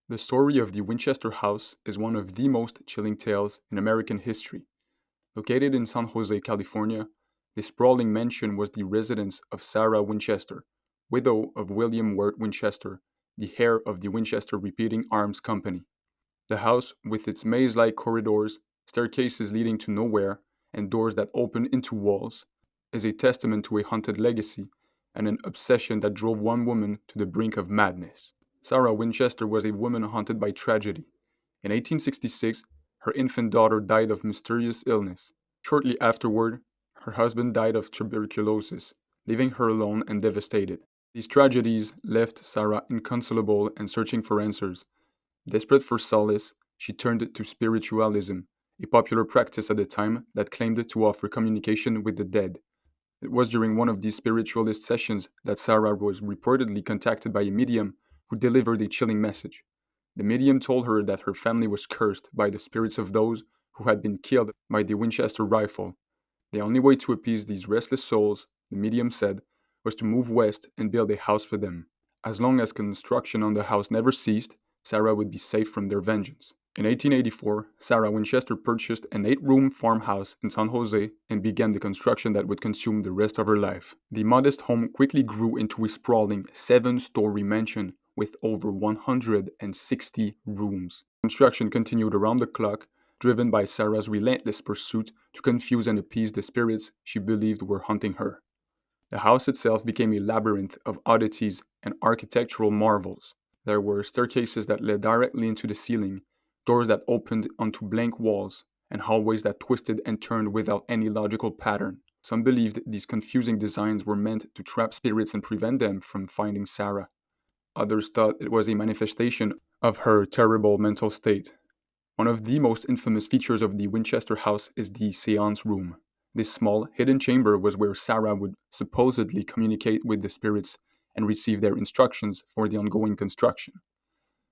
The story of the Winchester House is one of the most chilling tales in American history. Located in San Jose, California, this sprawling mansion was the residence of Sarah Winchester, widow of William Wirt Winchester, the heir of the Winchester Repeating Arms Company. The house, with its maze-like corridors, staircases leading to nowhere, and doors that open into walls, is a testament to a haunted legacy and an obsession that drove one woman to the brink of madness. Sarah Winchester was a woman haunted by tragedy. In 1866, her infant daughter died of mysterious illness. Shortly afterward, her husband died of tuberculosis, leaving her alone and devastated. These tragedies left Sarah inconsolable and searching for answers. Desperate for solace, she turned to spiritualism, a popular practice at the time that claimed to offer communication with the dead. It was during one of these spiritualist sessions that Sarah was reportedly contacted by a medium who delivered a chilling message. The medium told her that her family was cursed by the spirits of those who had been killed by the Winchester rifle. The only way to appease these restless souls, the medium said, was to move west and build a house for them. As long as construction on the house never ceased, Sarah would be safe from their vengeance. In 1884, Sarah Winchester purchased an 8-room farmhouse in San Jose and began the construction that would consume the rest of her life. The modest home quickly grew into a sprawling 7-story mansion with over 160 rooms. Construction continued around the clock, driven by Sarah's relentless pursuit to confuse and appease the spirits she believed were haunting her. The house itself became a labyrinth of oddities and architectural marvels. There were staircases that led directly into the ceiling, doors that opened onto blank walls, and hallways that twisted and turned without any logical pattern. Some believed these confusing designs were meant to trap spirits and prevent them from finding Sarah. Others thought it was a manifestation of her terrible mental state. One of the most infamous features of the Winchester house is the seance room. This small, hidden chamber was where Sarah would supposedly communicate with the spirits and receive their instructions for the ongoing construction.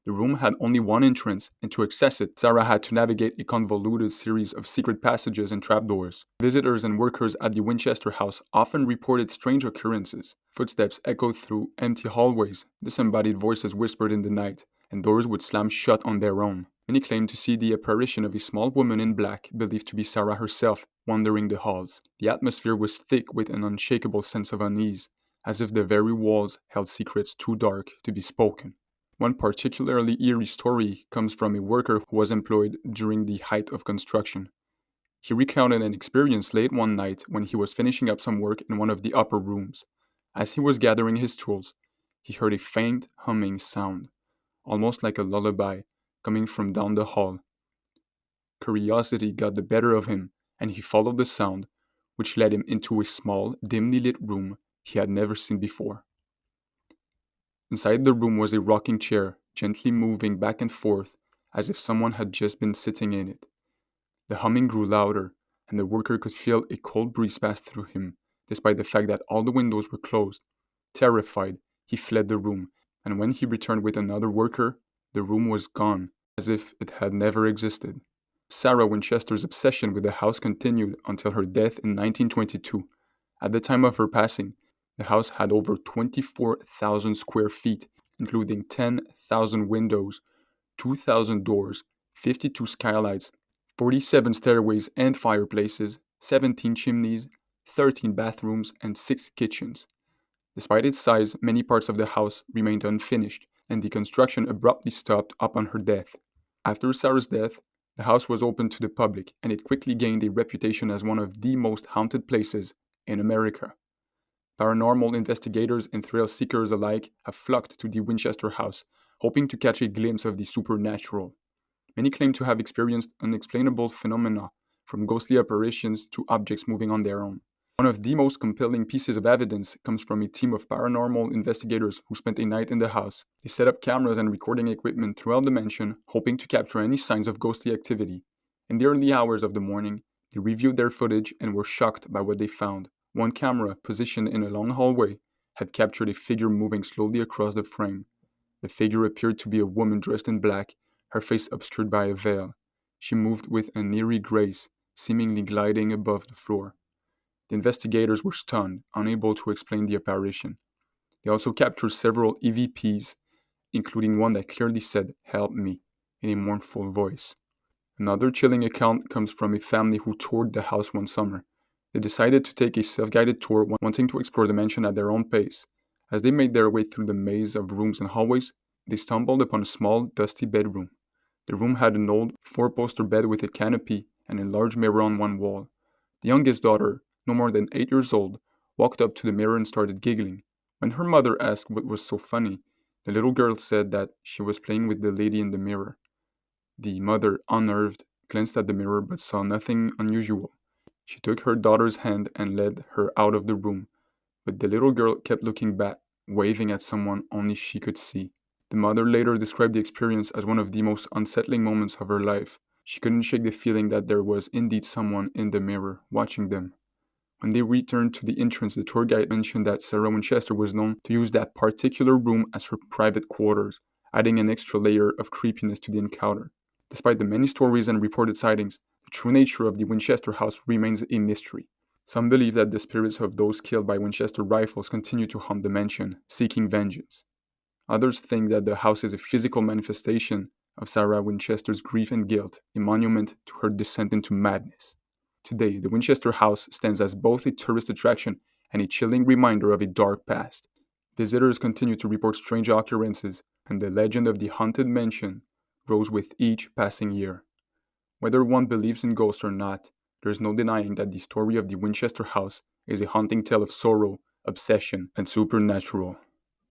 The room had only one entrance, and to access it, Sarah had to navigate a convoluted series of secret passages and trapdoors. Visitors and workers at the Winchester house often reported strange occurrences. Footsteps echoed through empty hallways, disembodied voices whispered in the night, and doors would slam shut on their own. Many claimed to see the apparition of a small woman in black, believed to be Sarah herself, wandering the halls. The atmosphere was thick with an unshakable sense of unease, as if the very walls held secrets too dark to be spoken. One particularly eerie story comes from a worker who was employed during the height of construction. He recounted an experience late one night when he was finishing up some work in one of the upper rooms. As he was gathering his tools, he heard a faint humming sound, almost like a lullaby, coming from down the hall. Curiosity got the better of him, and he followed the sound, which led him into a small, dimly lit room he had never seen before. Inside the room was a rocking chair, gently moving back and forth as if someone had just been sitting in it. The humming grew louder, and the worker could feel a cold breeze pass through him, despite the fact that all the windows were closed. Terrified, he fled the room, and when he returned with another worker, the room was gone, as if it had never existed. Sarah Winchester's obsession with the house continued until her death in 1922. At the time of her passing, the house had over 24,000 square feet, including 10,000 windows, 2,000 doors, 52 skylights, 47 stairways and fireplaces, 17 chimneys, 13 bathrooms, and 6 kitchens. Despite its size, many parts of the house remained unfinished, and the construction abruptly stopped upon her death. After Sarah's death, the house was opened to the public, and it quickly gained a reputation as one of the most haunted places in America. Paranormal investigators and thrill seekers alike have flocked to the Winchester house, hoping to catch a glimpse of the supernatural. Many claim to have experienced unexplainable phenomena, from ghostly apparitions to objects moving on their own. One of the most compelling pieces of evidence comes from a team of paranormal investigators who spent a night in the house. They set up cameras and recording equipment throughout the mansion, hoping to capture any signs of ghostly activity. In the early hours of the morning, they reviewed their footage and were shocked by what they found. One camera, positioned in a long hallway, had captured a figure moving slowly across the frame. The figure appeared to be a woman dressed in black, her face obscured by a veil. She moved with an eerie grace, seemingly gliding above the floor. The investigators were stunned, unable to explain the apparition. They also captured several EVPs including one that clearly said, "Help me," in a mournful voice. Another chilling account comes from a family who toured the house one summer. They decided to take a self-guided tour, wanting to explore the mansion at their own pace. As they made their way through the maze of rooms and hallways, they stumbled upon a small, dusty bedroom. The room had an old, four-poster bed with a canopy and a large mirror on one wall. The youngest daughter, no more than 8 years old, walked up to the mirror and started giggling. When her mother asked what was so funny, the little girl said that she was playing with the lady in the mirror. The mother, unnerved, glanced at the mirror but saw nothing unusual. She took her daughter's hand and led her out of the room, but the little girl kept looking back, waving at someone only she could see. The mother later described the experience as one of the most unsettling moments of her life. She couldn't shake the feeling that there was indeed someone in the mirror, watching them. When they returned to the entrance, the tour guide mentioned that Sarah Winchester was known to use that particular room as her private quarters, adding an extra layer of creepiness to the encounter. Despite the many stories and reported sightings, the true nature of the Winchester House remains a mystery. Some believe that the spirits of those killed by Winchester rifles continue to haunt the mansion, seeking vengeance. Others think that the house is a physical manifestation of Sarah Winchester's grief and guilt, a monument to her descent into madness. Today, the Winchester House stands as both a tourist attraction and a chilling reminder of a dark past. Visitors continue to report strange occurrences, and the legend of the haunted mansion grows with each passing year. Whether one believes in ghosts or not, there is no denying that the story of the Winchester House is a haunting tale of sorrow, obsession, and supernatural.